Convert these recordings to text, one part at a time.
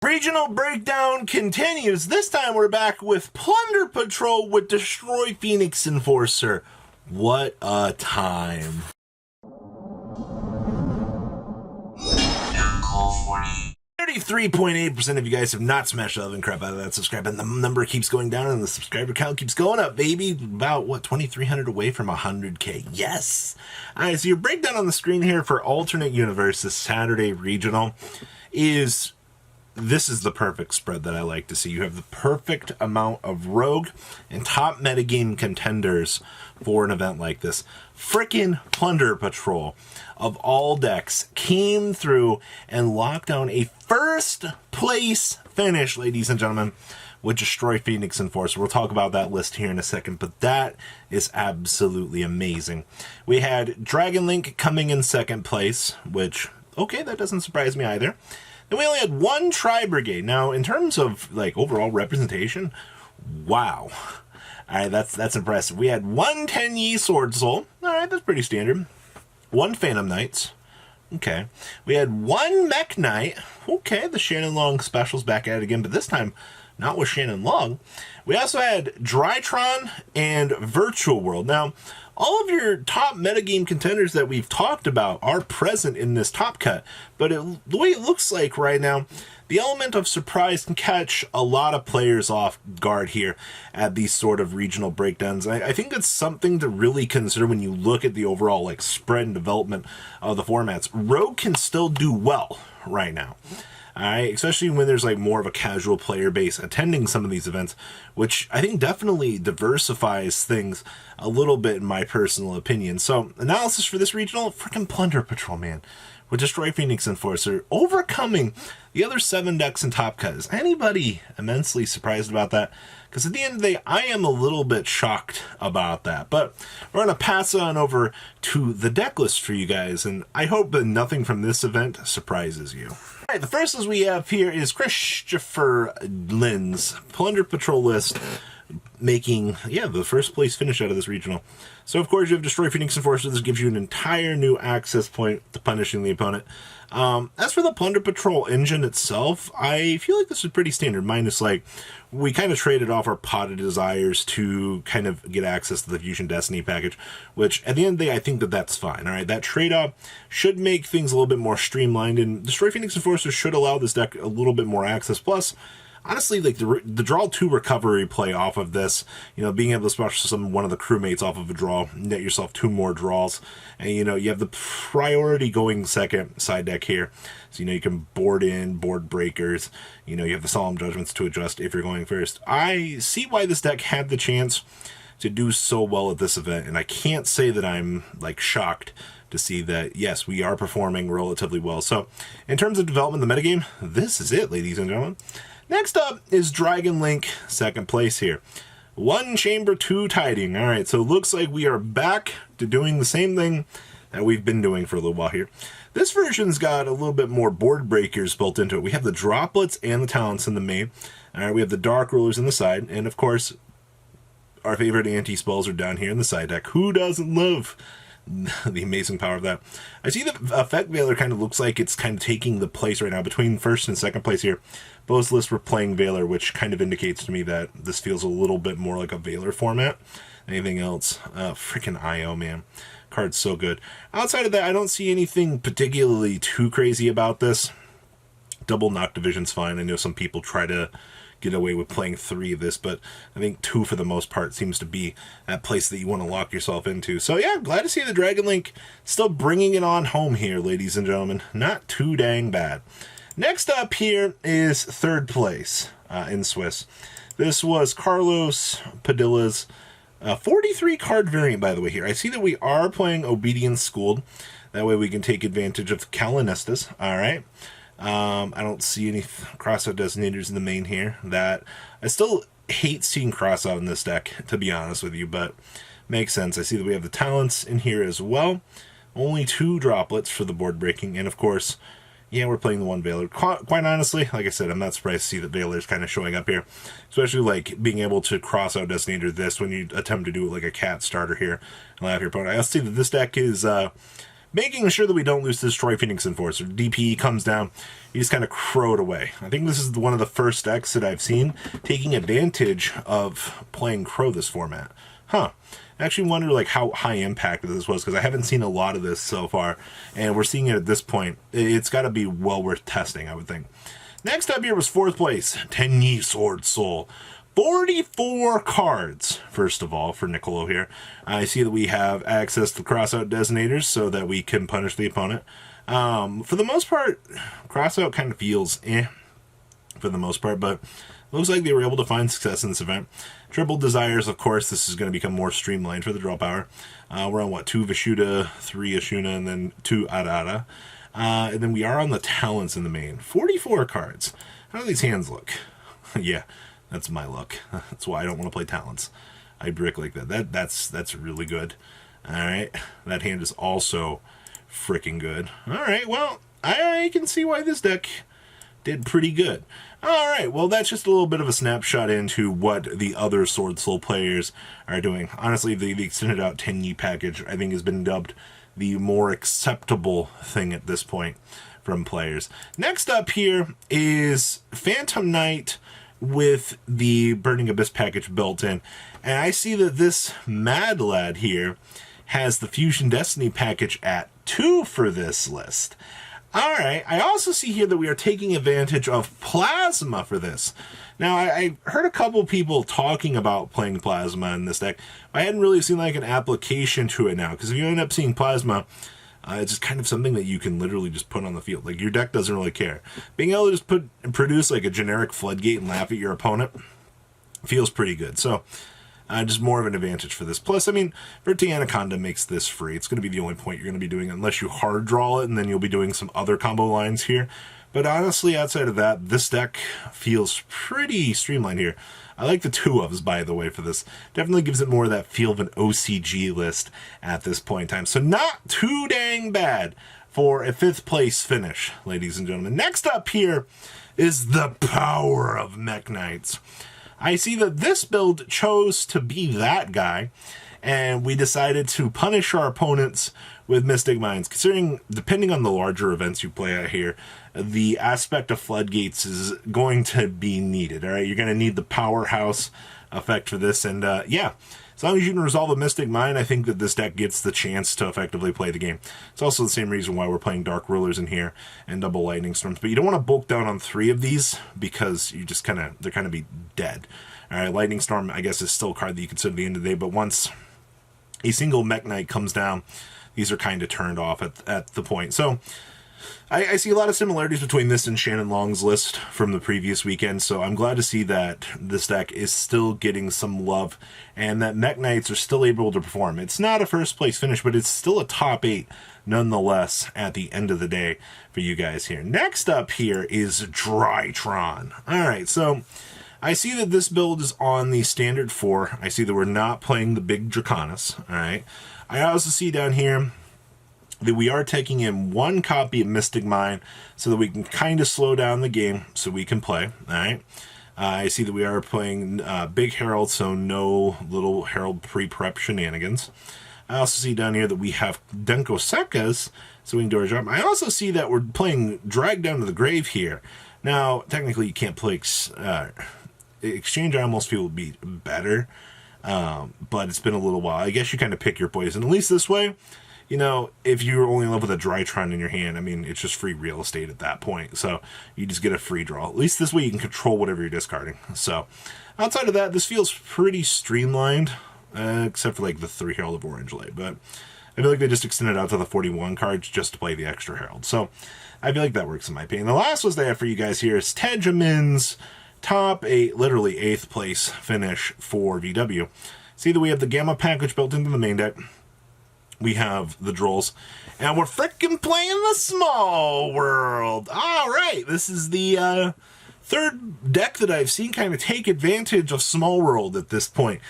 Regional breakdown continues. This time we're back with Plunder Patrol with Destroy Phoenix Enforcer. What a time. 33.8% of you guys have not smashed the oven crap out of that subscribe, and the number keeps going down and the subscriber count keeps going up, baby. About, 2,300 away from 100K. Yes! Alright, so your breakdown on the screen here for Alternate Universes Saturday Regional is... This is the perfect spread that I like to see. You have the perfect amount of rogue and top metagame contenders for an event like this. Frickin' Plunder Patrol of all decks came through and locked down a first place finish, ladies and gentlemen, with Destroy Phoenix Enforcer. We'll talk about that list here in a second, but that is absolutely amazing. We had Dragon Link coming in second place, which, okay, that doesn't surprise me either. And we only had one Tri-Brigade. Now, in terms of, overall representation, wow. Alright, that's impressive. We had one 10-Yi Sword Soul. Alright, that's pretty standard. One Phantom Knights. Okay. We had one Mech Knight. Okay, the Shannon Long special's back at it again, but this time, not with Shannon Long. We also had Drytron and Virtual World. Now, all of your top metagame contenders that we've talked about are present in this top cut, but the way it looks like right now, the element of surprise can catch a lot of players off guard here at these sort of regional breakdowns. I think it's something to really consider when you look at the overall spread and development of the formats. Rogue can still do well right now. Alright, especially when there's more of a casual player base attending some of these events, which I think definitely diversifies things a little bit in my personal opinion. So, analysis for this regional, freaking Plunder Patrol, man, with Destroy Phoenix Enforcer, overcoming the other 7 decks in Top Cut. Is anybody immensely surprised about that? Because at the end of the day, I am a little bit shocked about that. But we're going to pass on over to the deck list for you guys, and I hope that nothing from this event surprises you. Alright, the first list we have here is Christopher Lynn's Plunder Patrol list, making, the first place finish out of this regional. So, of course, you have Destroy Phoenix Enforcer. This gives you an entire new access point to punishing the opponent. As for the Plunder Patrol engine itself, I feel like this is pretty standard, minus, we kind of traded off our Pot of Desires to kind of get access to the Fusion Destiny package, which, at the end of the day, I think that that's fine, alright? That trade-off should make things a little bit more streamlined, and Destroy Phoenix Enforcer should allow this deck a little bit more access. Plus, honestly, the draw 2 recovery play off of this, being able to special one of the crewmates off of a draw, net yourself 2 more draws, and you have the priority going second side deck here, so you can board in, board breakers, you have the Solemn Judgments to adjust if you're going first. I see why this deck had the chance to do so well at this event, and I can't say that I'm shocked to see that, yes, we are performing relatively well. So, in terms of development of the metagame, this is it, ladies and gentlemen. Next up is Dragon Link, second place here. 1 chamber, 2 tiding. Alright, so it looks like we are back to doing the same thing that we've been doing for a little while here. This version's got a little bit more board breakers built into it. We have the droplets and the talents in the main. Alright, we have the dark rulers in the side, and of course, our favorite anti-spells are down here in the side deck. Who doesn't love the amazing power of that? I see the Effect Veiler kind of looks like it's kind of taking the place right now between first and second place here. Both lists were playing Veiler, which kind of indicates to me that this feels a little bit more like a Veiler format than anything else. Freaking IO, man. Card's so good. Outside of that, I don't see anything particularly too crazy about this. Double Knock Division's fine. I know some people try to get away with playing 3 of this, but I think 2 for the most part seems to be that place that you want to lock yourself into. So yeah, glad to see the Dragon Link still bringing it on home here, ladies and gentlemen. Not too dang bad. Next up here is third place in Swiss. This was Carlos Padilla's 43 card variant, by the way, here. I see that we are playing Obedience Schooled. That way we can take advantage of Calinistas. Alright. I don't see any crossout designators in the main here. That I still hate seeing crossout in this deck, to be honest with you, but makes sense. I see that we have the talents in here as well. Only 2 droplets for the board breaking, and of course, yeah, we're playing the 1 Veiler. Quite honestly, like I said, I'm not surprised to see that Veiler's kind of showing up here. Especially, being able to cross out Designator this when you attempt to do, a cat starter here and have your opponent. I also see that this deck is making sure that we don't lose this Troy Phoenix Enforcer. DPE comes down, you just kind of crow it away. I think this is one of the first decks that I've seen taking advantage of playing Crow this format. I actually wonder like how high impact this was, because I haven't seen a lot of this so far, and we're seeing it at this point. It's got to be well worth testing, I would think. Next up here was 4th place, Tenyi Sword Soul. 44 cards, first of all, for Niccolo here. I see that we have access to crossout designators so that we can punish the opponent. For the most part, crossout kind of feels for the most part, but looks like they were able to find success in this event. Triple Desires, of course, this is going to become more streamlined for the draw power. We're on, 2 Vishuddha, 3 Ashuna, and then 2 Arara. And then we are on the Talents in the main. 44 cards. How do these hands look? Yeah. That's my luck. That's why I don't want to play Talents. I brick like that. That's really good. Alright. That hand is also freaking good. Alright, well, I can see why this deck did pretty good. Alright, well, that's just a little bit of a snapshot into what the other Sword Soul players are doing. Honestly, the extended out 10-Yi package, I think, has been dubbed the more acceptable thing at this point from players. Next up here is Phantom Knight with the Burning Abyss package built in. And I see that this Mad Lad here has the Fusion Destiny package at 2 for this list. Alright, I also see here that we are taking advantage of Plasma for this. Now, I heard a couple people talking about playing Plasma in this deck. I hadn't really seen like an application to it now, because if you end up seeing Plasma, it's just kind of something that you can literally just put on the field. Like, your deck doesn't really care. Being able to just produce like a generic Floodgate and laugh at your opponent feels pretty good. So, just more of an advantage for this. Plus, I mean, Verti Anaconda makes this free. It's going to be the only point you're going to be doing, unless you hard draw it, and then you'll be doing some other combo lines here. But honestly, outside of that, this deck feels pretty streamlined here. I like the 2-ofs, by the way, for this. Definitely gives it more of that feel of an OCG list at this point in time. So not too dang bad for a 5th place finish, ladies and gentlemen. Next up here is the power of Mech Knights. I see that this build chose to be that guy, and we decided to punish our opponents with Mystic Minds. Considering, depending on the larger events you play out here, the aspect of Floodgates is going to be needed, all right? You're going to need the powerhouse effect for this, and yeah, as long as you can resolve a Mystic Mind, I think that this deck gets the chance to effectively play the game. It's also the same reason why we're playing Dark Rulers in here and double Lightning Storms, but you don't want to bulk down on 3 of these, because you just they're kind of be dead. All right, Lightning Storm, I guess, is still a card that you consider at the end of the day, but once a single Mech Knight comes down, these are kind of turned off at the point. So I see a lot of similarities between this and Shannon Long's list from the previous weekend, so I'm glad to see that this deck is still getting some love and that Mech Knights are still able to perform. It's not a 1st place finish, but it's still a top 8 nonetheless at the end of the day for you guys here. Next up here is Drytron. Alright, so I see that this build is on the standard 4. I see that we're not playing the big Draconis. Alright, I also see down here that we are taking in 1 copy of Mystic Mind so that we can kind of slow down the game so we can play. Alright, I see that we are playing Big Herald, so no little Herald pre-prep shenanigans. I also see down here that we have Denko Sekkas, so we can do our job. I also see that we're playing Drag Down to the Grave here. Now, technically you can't play Exchange, I almost feel would be better, but it's been a little while. I guess you kind of pick your poison. At least this way, you know, if you're only in love with a Drytron in your hand, I mean, it's just free real estate at that point. So you just get a free draw. At least this way you can control whatever you're discarding. So outside of that, this feels pretty streamlined, except for like the 3 Herald of Orange Light. But I feel like they just extended out to the 41 cards just to play the extra Herald. So I feel like that works in my opinion. The last list I have for you guys here is Tejamin's top 8, literally 8th place finish for VW. See that we have the Gamma package built into the main deck. We have the Drolls, and we're frickin' playing the Small World. All right, this is the 3rd deck that I've seen kind of take advantage of Small World at this point.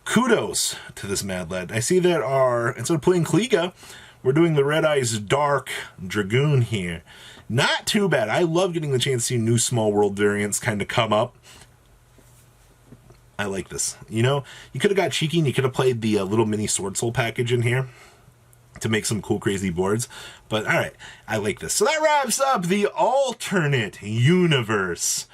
Kudos to this Mad Lad. I see that instead of playing Kliga, we're doing the Red Eyes Dark Dragoon here. Not too bad. I love getting the chance to see new Small World variants kind of come up. I like this. You know, you could have got cheeky and you could have played the little mini Sword Soul package in here. to make some cool, crazy boards. But all right, I like this. So that wraps up the alternate universe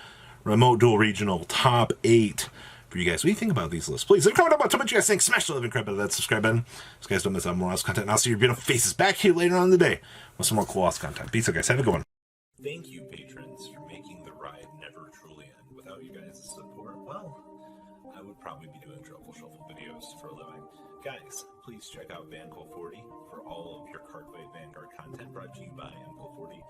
remote dual regional top 8 for you guys. What do you think about these lists? Please leave a comment about what you guys think. Smash the love and crap out of that subscribe button so you guys don't miss out more awesome content. And I'll see your beautiful faces back here later on in the day with some more cool awesome content. Peace out, guys. Have a good one. Thank you, patrons, for making the ride never truly end. Without you guys' support, well, I would probably be doing Truffle Shuffle videos for a living. Guys, please check out VanCole40 for all of your Cardfight Vanguard content brought to you by MCole40.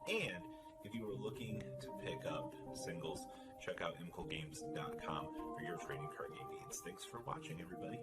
And if you are looking to pick up singles, check out mcolegames.com for your trading card game needs. Thanks for watching, everybody.